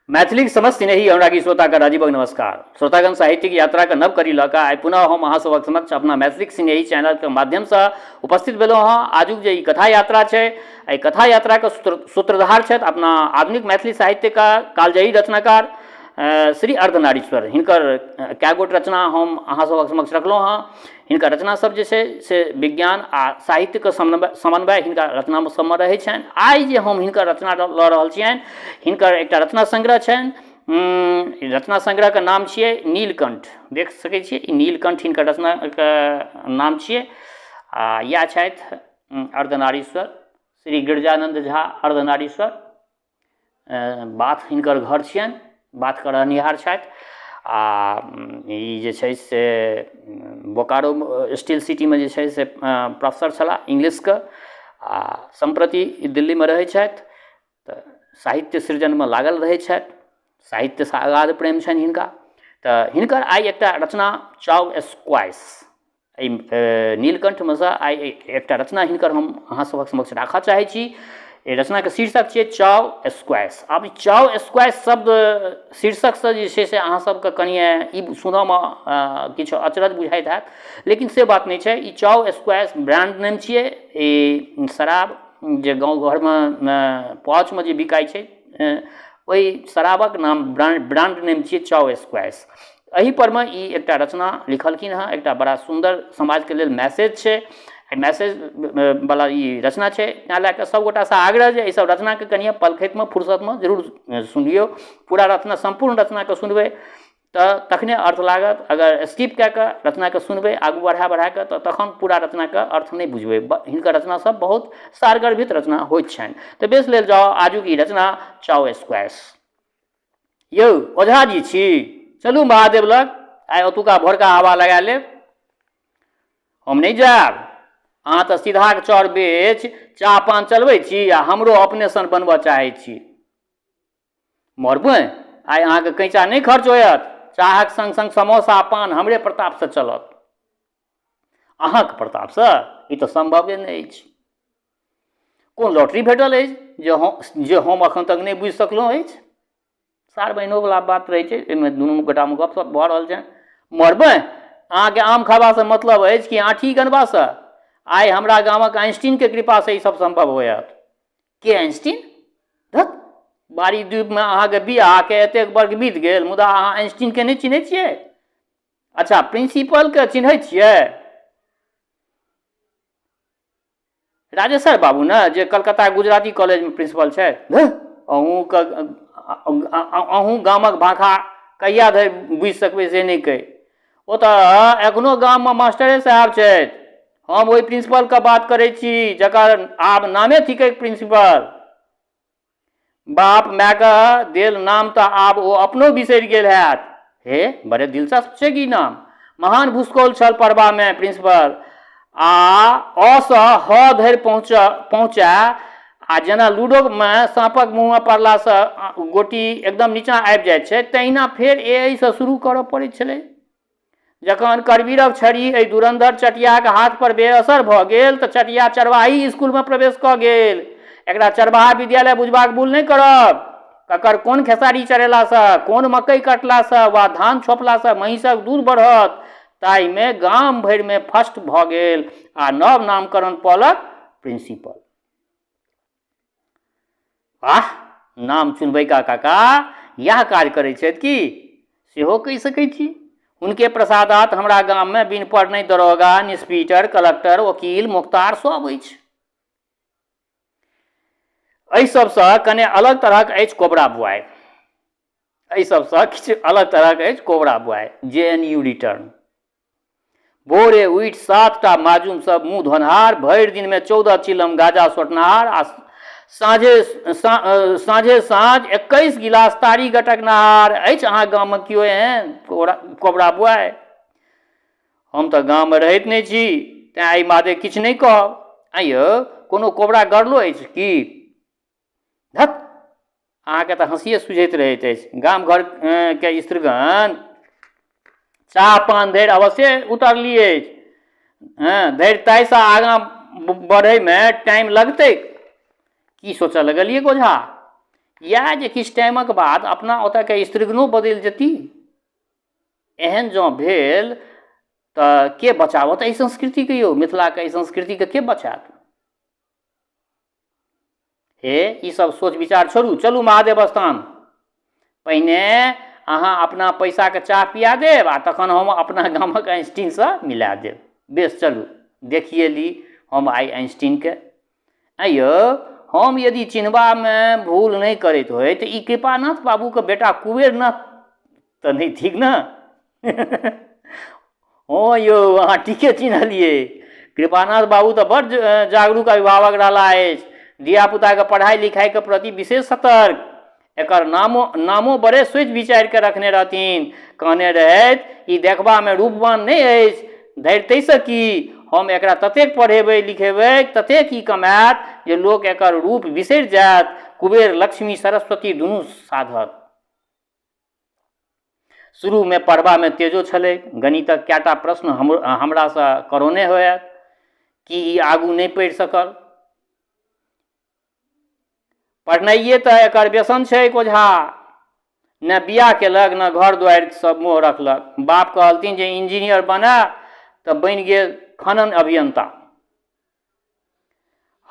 मैथिली समझ सिनेही अनुरागी श्रोता का राजीवक नमस्कार। श्रोतागण साहित्यिक यात्रा का नव करी लऽ कऽ आइ पुनः हम अहाँ सभक समक्ष अपना मैथिली सिनेही चैनल के माध्यम से उपस्थित भेलहुँ हँ। आजुक जे ई कथा यात्रा छै, एहि कथा यात्रा के सूत्रधार छथि अपना आधुनिक मैथिली साहित्य का कालजयी रचनाकार श्री अर्धनारीश्वर। हिनकर कए गोट रचना हम अहाँ सभक समक्ष रखलहुँ हँ। हिनकर रचना सब जे छै से विज्ञान आ साहित्य के समन्वय हिनका रचना सबमे रहै छनि। आइ जे हम हिनकर रचना लऽ रहल छियनि, हिनकर एकटा रचना संग्रह छनि। रचना संग्रह के नाम छियै नीलकंठ। देख सकै छियै ई नीलकंठ हिनकर रचना के नाम छियै। आ इएह छथि अर्धनारीश्वर, श्री गिरिजानंद झा अर्धनारीश्वर। बाथ हिनकर घर छियनि, बाथ के रहनिहार छथि। आ ई जे छै से बोकारो स्टील सिटी में जे छै से प्रोफेसर छलाह इंग्लिश के। आ सम्प्रति दिल्ली में रहै छथि तऽ साहित्य सृजन में लागल रहै छथि। साहित्य से अगाध प्रेम छनि हिनका। तऽ हिनकर आइ एकटा रचना चाउ स्क्वाइस, एहि नीलकंठ में से आइ एकटा रचना हिनकर हम अहाँ सभक समक्ष राखऽ चाहै छी। रचना के शीर्षक छियै चाउ स्क्वाइस। आब ई चाउ स्क्वाइस शब्द शीर्षक से जे छै से अहाँ सबके कनिए ई सुनऽ में किछु अचरज बुझाइत हैत, लेकिन से बात नहीं छै। ई चाउ स्क्वाइस ब्रांड नेम छियै। ई शराब जे गाँव घर में पाउच में जे बिकाइ छै, ओहि शराबक नाम ब्रांड नेम छियै चाउ स्क्वाइस। एहि पर में ई एकटा रचना लिखलखिन हँ। एकटा बड़ा सुंदर समाज के लेल मैसेज छै। मैसेज वाला ई रचना छै। तैं लए कऽ सबगोटा से आग्रह जे ई सब रचना के कनिए पलखति में फुर्सत में जरूर सुनियो। पूरा रचना संपूर्ण रचना के सुनबै तऽ तखने अर्थ लागत। अगर स्किप कए कऽ रचना के सुनबै आगू बढ़ा कऽ तऽ तखन पूरा रचना के अर्थ नहीं बुझबै। हिनकर रचना सब बहुत सारगर्भित रचना होइत छनि। तऽ बेस लेल जाउ आजुक ई रचना चाउ स्क्वाइस। यौ ओझा जी छी, चलू महादेव लग, आइ ओतुका भोरका हवा लगा लेब। हम नहीं जायब। अहाँ तऽ सीधा चौर बेच चाह पान चलबै छी आ हमरो अपने सन बनबऽ चाहै छी। मरबै आइ अहाँके कैंचा नहीं खर्च होयत। चाहक संग संग समोसा पान हमरे प्रताप से चलत। अहाँके प्रताप से ई तऽ संभवे नहीं अछि। कोन लॉटरी भेटल अछि जे हम अखन तक नहीं बुझि सकलहुँ अछि। सार बहिनो वाला बात रहै छै, एहिमे दुनू गोटा में गपशप भऽ रहल छै। मरबै अहाँके आम खाबा से मतलब अछि कि आँठी गनबा से। आइ हमरा गामक आइंस्टीन के कृपा से ई सब संभव होयत। के आइंस्टीन? धत, बारी द्वीप में अहाँके बियाह के एतेक वर्ष बीत गेल मुदा अहाँ आइंस्टीन के नहीं चिन्है छियै? अच्छा प्रिंसिपल के चिन्है छियै? राजेश्वर बाबू ने, जे कलकत्ता गुजराती कॉलेज में प्रिंसिपल छै। अहूँ गामक भाखा कहिया धरि बुझि सकबै से नहीं कहि। ओ तऽ एखनो गाम में मास्टरे साहब छथि। हम ओहि प्रिंसिपल के बात करै छी जकर आब नामे थिकै प्रिंसिपल। बाप माय के देल नाम तऽ आब ओ अपनो बिसरि गेल हैत। हे बड़े दिलचस्प छै ई नाम। महान भूस्कोल छल पढ़बा में प्रिंसिपल। आ अ सँ ह धरि पहुँचा आ जेना लूडो में साँपक मुँह में पड़ला से गोटी एकदम नीचाँ आबि जाइत छै, तहिना फेर ए से शुरू करऽ पड़ैत छलै। जखन करवीरक छड़ी एहि धुरंधर चटियाक हाथ पर बेअसर भऽ गेल तऽ चटिया चरवाही स्कूल में प्रवेश कऽ गेल। एकरा चरवाहा विद्यालय बुझबाक भूल नहीं करब। ककर कोन खेसारी चरेला से, कोन मकई कटला से वा धान छोपला से महिषक दूध बढ़त, ताहि में गाम भरि में फर्स्ट भऽ गेल आ नव नामकरण पौलक प्रिंसिपल। वाह, नाम चुनबैका काका यह कार्य करै छथि कि सेहो कहि सकै छी। उनके प्रसादात हमरा गाम में बिन पढ़ने दरोगा, इंस्पेक्टर, कलेक्टर, वकील, मुख्तार सब अछि। एहि सबसँ कने अलग तरहक अछि कोबरा बुआइ। एहि सबसँ किछु अलग तरहक अछि कोबरा बुआइ। JNU return. भोरे उठि 7टा माजूम सब मुँह धोनहार, भरि दिन में 14 चिलम गाजा सोटनहार आ साँझे साँझ 21 गिलास तारी गटकनहार। अछि अहाँ गाम में कियो एहन कोबरा बुआइ? हम तऽ गाम में रहैत नहीं छी, तेँ एहि मादे किछु नहीं कहब। आइयौ कोनो कोबरा गड़लो अछि की? धत, अहाँके तऽ हँसिए सुझैत रहैत अछि। गाम घर के स्त्रीगण चाह पान धरि अवश्य उतरली अछि। धरि ताहिसँ आगाँ बढ़ै में टाइम लगतै। की सोचऽ लगलिए गोझा? या जे किछु टाइमक बाद अपना ओतयके स्त्रीगणो बदलि जेती, एहन जँ भेल तऽ के बचावत एहि संस्कृतिके यौ? मिथिलाके एहि संस्कृतिके के बचायत? हे ई सब सोच विचार छोड़ू, चलू महादेव स्थान। पहिने अहाँ अपना पैसाके चाह पिया देब आ तखन हम अपना गामक आइंस्टीनसँ मिला देब। बेस चलू देखिए ली हम आइ आइंस्टीनके। यौ हम यदि चिन्हबामे भूल नहि करैत होइ तऽ ई कृपानाथ बाबूके बेटा कुबेरनाथ तऽ नहि थिक ने? हाँ यौ अहाँ ठीके चिन्हलिए। कृपानाथ बाबू तऽ बड़ जागरूक अभिभावक रहला अछि, धियापुताके पढ़ाई लिखाईके प्रति विशेष सतर्क। एकर नामो बड़े सोचि विचारि के रखने रहथिन। कहने रहथि ई देखबामे रूपवान नहि अछि, धरि ताहिसँ की हम एकरा ततेक पढ़ेबै लिखेबै ततेक ई कमायत जे लोक एकर रूप बिसरि जायत, कुबेर लक्ष्मी सरस्वती दुनू साधत। शुरूमे पढ़बामे तेजो छलै, गणितक कएटा प्रश्न हमरासँ करौने होयत कि ई आगू नहि पढ़ि सकल। पढ़नाइए तऽ एकर व्यसन छै ओझा, न बियाह केलक न घर दुआरि सब मोह रखलक। बाप कहलथिन जे इंजीनियर बना तऽ बनि गेल खनन अभियंता।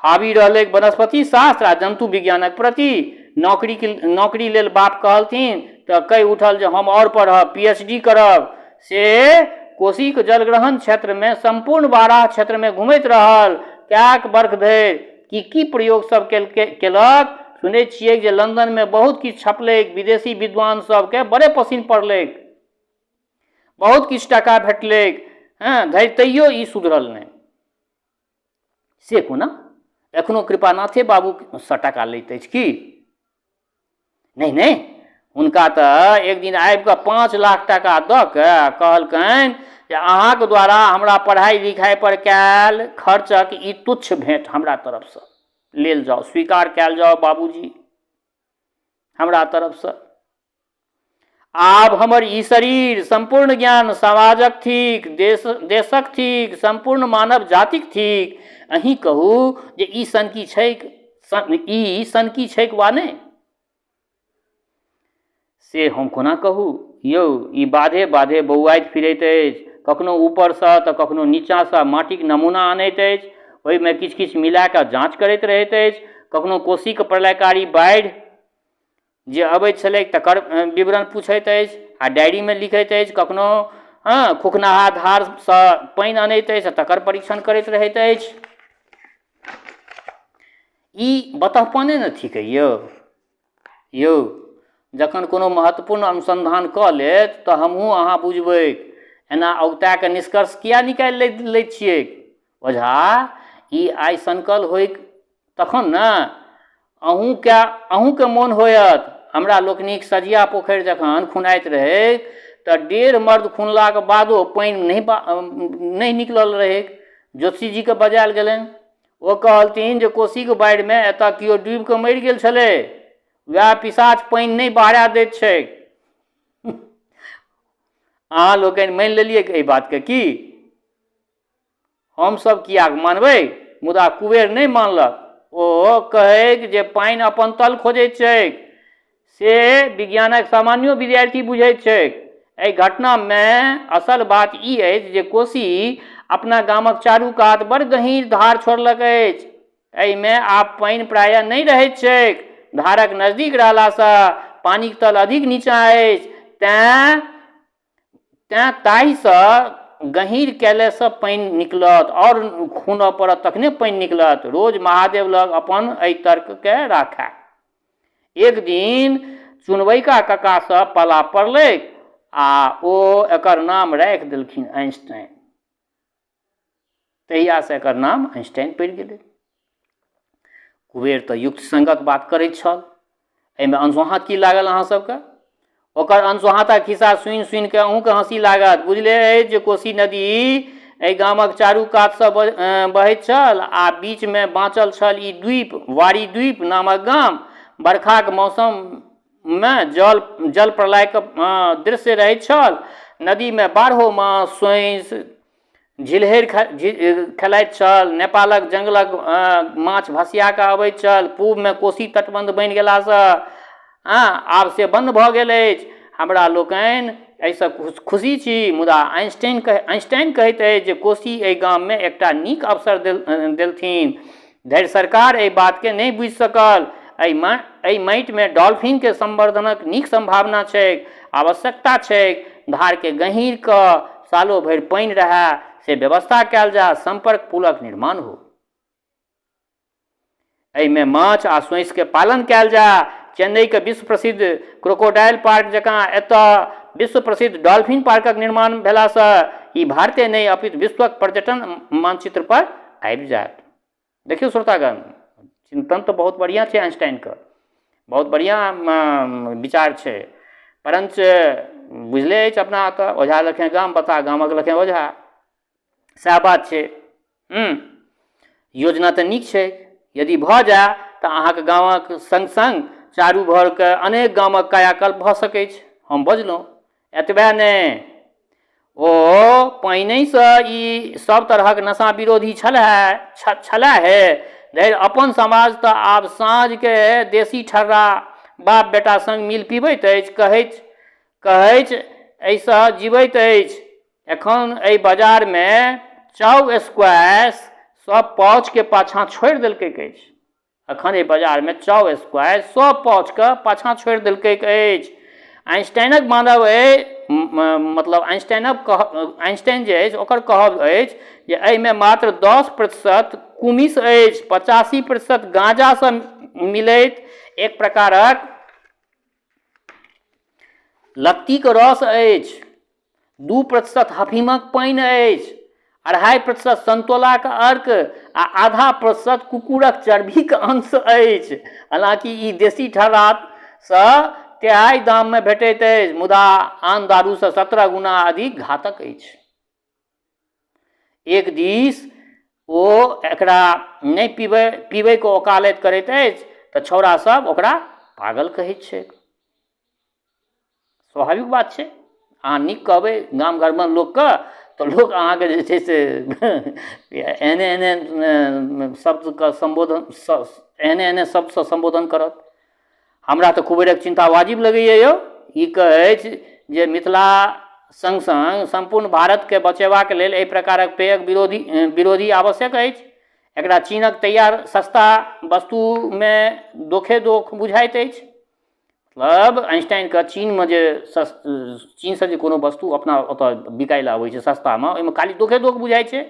हावी रहलै वनस्पति शास्त्र आ जंतु विज्ञानक प्रति। नौकरी लेल बाप कहलथिन तऽ कहि उठल जे हम और पढ़ब, पीएचडी करब। से कोशीक जलग्रहण क्षेत्रमे संपूर्ण बारह क्षेत्रमे घुमैत रहल कएक वर्ष धरि। की प्रयोग सब केलक सुनै छियै जे लंदनमे बहुत किछु छपलैक, विदेशी विद्वान सबके बड़े पसिन पड़लैक, बहुत किछु टका भेटलैक। हाँ धरि तैयो ई सुधरल नहि। से कोना? एखनो कृपानाथे बाबूसँ टका लैत अछि की? नहीं हुनका तऽ एक दिन आबि कऽ 5 लाख टका दऽ के कहलकनि जे अहाँके द्वारा हमरा पढ़ाई लिखाई पर कयल खर्चक ई तुच्छ भेंट हमरा तरफसँ लेल जाओ, स्वीकार कयल जाओ बाबूजी हमरा तरफसँ। आब हमर ई शरीर संपूर्ण ज्ञान समाजक थिक, देशक थिक, संपूर्ण मानव जातिक थिक। अहीं कहू जे ई सनकी छैक वा नहि? से हम कोना कहू यौ? ई बाधे बाधे बौआइत फिरैत अछि, कखनो ऊपरसँ तऽ कखनो नीचाँसँ माटिक नमूना आनैत अछि, ओहिमे किछु किछु मिला कऽ जाँच करैत रहैत अछि। कखनो कोशीक प्रलयकारी बाढ़ि जे अबैत छलै तकर विवरण पूछैत अछि आ डायरीमे लिखैत अछि। कखनो खुखनाहा धारसँ पानि आनैत अछि तकर परीक्षण करैत रहैत अछि। ई बतहपने न थिक यौ। जखन कोनो महत्वपूर्ण अनुसंधान कऽ लेत तऽ हमहूँ अहाँ बुझबै। एना औगता के निष्कर्ष किया निकालि लैत छियै ओझा? ई आइ संकल होइ तखन ने अहूँके मोन होयत। हमरा लोकनिक सजिया पोखरि जखन खुनाइत रहै तऽ 1.5 मर्द खुनलाक बादो पानि नहि निकलल रहै। ज्योतिषी जी के बजायल गेलनि, ओ कहलथिन जे कोशीक बाढ़िमे एतऽ केओ डूबि कऽ मरि गेल छलै, वएह पिशाच पानि नहि बहारा दैत छै। अहाँ लोकनि मानि लेलियै एहि बातके की? हमसभ किया मानबै? मुदा कुबेर नहि मानलक। ओ कहैक जे पानि अपन तल खोजैत छैक, से विज्ञानक सामान्यो विद्यार्थी बुझैत छैक। एहि घटनामे असल बात ई अछि जे कोशी अपना गामक चारू कात बड़ गहींर धार छोड़लक अछि। एहिमे आब पानि प्रायः नहि रहैत छैक। धारक नजदीक रहलासँ पानिक तल अधिक नीचाँ अछि, तेँ ताहिसँ गहींर कैलेसँ पानि निकलत और खूनऽ पड़त तखने पानि निकलत। रोज महादेव लग अपन एहि तर्कके राखै। एक दिन चुनबैका कक्कासँ पाला पड़लैक आ ओ एकर नाम राखि देलखिन आइंस्टाइन। तहियासँ एकर नाम आइंस्टाइन पड़ि गेलै। कुबेर तऽ युक्त संगत बात करैत छल। एहिमे अनसोहाँ की लागल अहाँ सबके? ओकर अनसोहाँता खिस्सा सुनि सुनि कऽ अहूँके हँसी लागत। बुझले अछि जे कोशी नदी एहि गामक चारू कातसँ बहैत छल आ बीचमे बाँचल छल ई द्वीप, वारी द्वीप नामक गाम। बरखाक मौसममे जल प्रलयके दृश्य रहैत छल। नदीमे 12 मास सोंइस झिलहरि खेलाइत छल। नेपालक जंगलक माछ भसिया कऽ अबैत छल। पूबमे कोशी तटबंध बनि गेलासँ आब से बंद भऽ गेल अछि। हमरा लोकनि एहिसँ खुशी छी, मुदा आइंस्टाइन कहैत अछि जे कोशी एहि गाममे एकटा नीक अवसर देलथिन। धैर्य सरकार एहि बातके नहि बुझि सकल। एहि माटिमे डॉल्फिनके संवर्धनक नीक संभावना छैक, आवश्यकता छैक। धारके गहींर कऽ सालों भरि पानि रहै से व्यवस्था कयल जा, संपर्क पुलक निर्माण हो, एहिमे माछ आ सोंइसके पालन कयल जा। चेन्नईके विश्व प्रसिद्ध क्रोकोडाइल पार्क जकाँ एतऽ विश्व प्रसिद्ध डॉल्फिन पार्कक निर्माण भेलासँ ई भारते नहि अपितु विश्वक पर्यटन मानचित्र पर आबि जायत। देखियौ श्रोतागण, चिंतन तऽ बहुत बढ़िया छै आइंस्टाइनके, बहुत बढ़िया विचार छै, परंच बुझले अछि अपना तऽ ओझा लखे गाम बता, गामक लखे ओझा, सएह बात छै। योजना तऽ नीक छै, यदि भऽ जाय तऽ अहाँके गामक संग संग चारू भरके अनेक गामक कायाकल्प भऽ सकैत छै। हम बजलहुँ एतबे नहि, ओ पहिनहिसँ ई सब तरहक नशा विरोधी छलै हे। धैर अपन समाज तऽ आब साँझके देसी ठर्रा बाप बेटा संग मिल पीबैत अछि, कहैत एहिसँ जीवैत अछि। एखन एहि बाजारमे चाउ स्क्वैश सब पाउचके पाछाँ छोड़ि देलकै अछि। एखन एहि बाजारमे चाउ स्क्वैश सब पाउचके पाछाँ छोड़ि देलकै अछि। आइंस्टाइनक मानब मतलब आइंस्टाइन जे अछि ओकर कहब अछि जे एहिमे मात्र 10% कुमिस अछि, 85% गांजासँ मिलैत एक प्रकारक लत्तीक रस अछि, 2% हफीमक पानि अछि, 2.5% संतोलाक अर्क आ 0.5% कुकुरक चर्बीक अंश अछि। हालांकि ई देसी ठर्रासँ 3.5 दाममे भेटैत अछि, मुदा आन दारूसँ 17 गुना अधिक घातक अछि। एक दिस ओ एकरा नहि पीबैके वकालत करैत अछि तऽ छौड़ा सब ओकरा पागल कहैत छै। स्वाभाविक बात छै, अहाँ नीक कहबै गाम घरमे लोकके तऽ लोक अहाँके जे छै से एहने शब्दके संबोधन, एहने शब्दसँ संबोधन करत। हमरा तऽ कुबेरक चिन्ता वाजिब लगैए यौ। ई कहै जे मिथिला संग संग संपूर्ण भारतके बचेबाक लेल एहि प्रकारक पेयक विरोधी आवश्यक अछि। एकरा चीनक तैयार सस्ता वस्तुमे दोखे बुझाइत अछि। मतलब आइंस्टाइनके चीनमे जे चीनसँ जे कोनो वस्तु अपना ओतऽ बिकाइ लए आबै छै सस्तामे, ओहिमे खाली दोखे बुझाइ छै।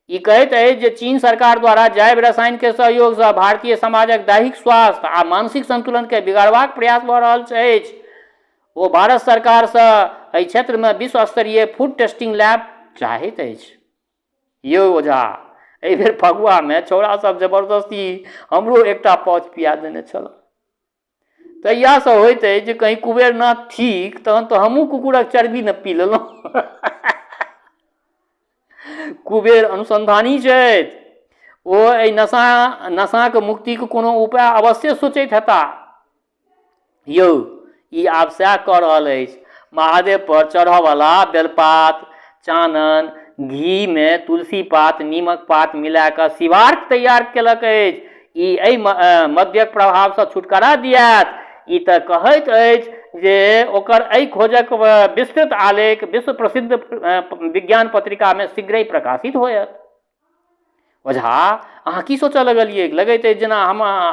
ई कहैत अछि जे चीन सरकार द्वारा जैव रसायनके सहयोगसँ भारतीय समाजक दैहिक स्वास्थ्य आ मानसिक संतुलनके बिगाड़बाक प्रयास भऽ रहल अछि। ओ भारत सरकारसँ एहि क्षेत्रमे विश्व स्तरीय फूड टेस्टिंग लैब चाहैत अछि। यौ ओझा, एहि बेर फगुआमे छौड़ा सब जबरदस्ती हमरो एकटा पाउच पिया देने छल। तहियासँ होइत अछि जे कहीं कुबेरनाथ ठीक तहन तऽ हमहूँ कुकुरक चर्बी ने पी लेलहुँ। कुबेर अनुसंधानी छथि, ओ एहि नशाके मुक्तिके कोनो उपाय अवश्य सोचैत हेता। यौ ई आब सएह कऽ रहल अछि, महादेव पर चढ़ऽवला बेलपात, चानन, घीमे तुलसी पात, नीमक पात मिला कऽ शिवार्क तैयार केलक अछि। ई एहि मद्यक प्रभावसँ छुटकारा दियत। ई तऽ कहैत अछि जे ओकर एहि खोजक विस्तृत आलेख विश्व प्रसिद्ध विज्ञान पत्रिकामे शीघ्रहि प्रकाशित होयत। ओझा अहाँ की सोचऽ लगलियै? लगैत अछि जेना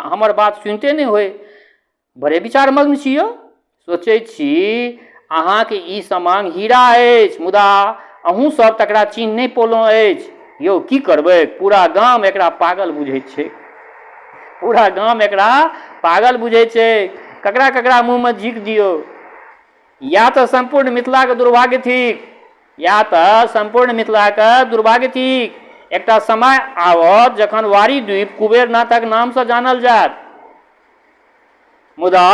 हमर बात सुनिते नहि होय। बड़े विचार मग्न छी यौ। सोचै छी अहाँके ई समांग हीरा अछि, मुदा अहूँ सब तकरा चीन्ह नहि पौलहुँ अछि। यौ की करबै, पूरा गाम एकरा पागल बुझैत छै, पूरा गाम एकरा पागल बुझै छै। ककरा ककरा मुँहमे झीक दियौ, या तऽ संपूर्ण मिथिलाके दुर्भाग्य थिक, या तऽ संपूर्ण मिथिलाके दुर्भाग्य थिक। एकटा समय आवत जखन वारी द्वीप कुबेरनाथक नामसँ जानल जायत, मुदा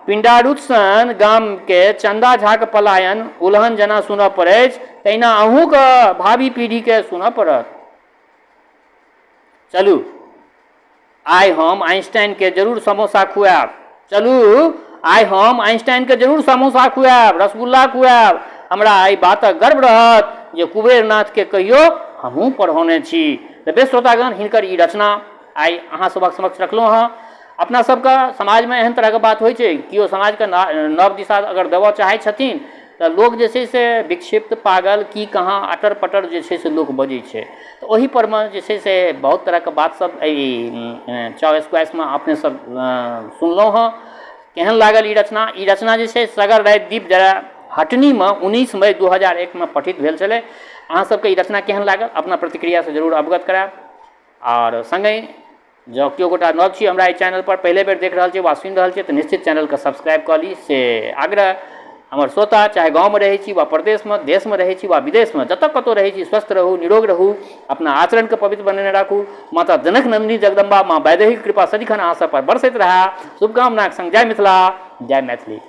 पिंडारुच सन गामके चंदा झाके पलायन उल्हन जेना सुनऽ पड़ै, तहिना अहूँके भावी पीढ़ीके सुनऽ पड़त। चलू आइ हम आइंस्टाइनके जरूर समोसा खुआएब। चलू आइ हम आइंस्टाइनके जरूर समोसा खुआएब, रसगुल्ला खुआएब। हमरा एहि बातक गर्व रहत जे कुबेरनाथके कहियो हमहूँ पढ़ौने छी। तऽ बेस श्रोतागण, हिनकर ई रचना आइ अहाँ सभक समक्ष रखलहुँ हँ। अपना सबके समाज में एहन तरह के बात होइ छै, केओ समाज के नव दिशा अगर देबऽ चाहै छथिन तऽ लोग जे छै से विक्षिप्त, पागल, की कहाँ, अटर पटर जे छै से लोक बजै छै। तऽ ओही पर में जे छै से बहुत तरह के बात सब चाव स्क्वाइस में अपने सब सुनलहुँ हँ। केहन लागल ई रचना? ई रचना जे छै सगर राति दीप जरा हटनी में 19 मई 2001 में पठित भेल छलै। अहाँ सबके ई रचना केहन लागल? अपना प्रतिक्रिया से जरूर अवगत करायब। और संगे जँ केओ गोटा नव छी हमरा ई चैनल पर, पहले बेर देख रहल छी वा सुनि रहल छी, तऽ निश्चित चैनल के सब्सक्राइब कऽ ली से आग्रह। हमर श्रोता चाहे गाँव में रहै छी वा प्रदेश में, देश में रहै छी वा विदेश में, जतऽ कतौ रहै छी, स्वस्थ रहू, निरोग रहू, अपना आचरण के पवित्र बनेने राखू। माता जनक नंदिनी जगदम्बा माँ वैदेही कृपा सदिखन अहाँ सब पर बरसैत रहा। शुभकामनाक संग जय मिथिला, जय मैथिली।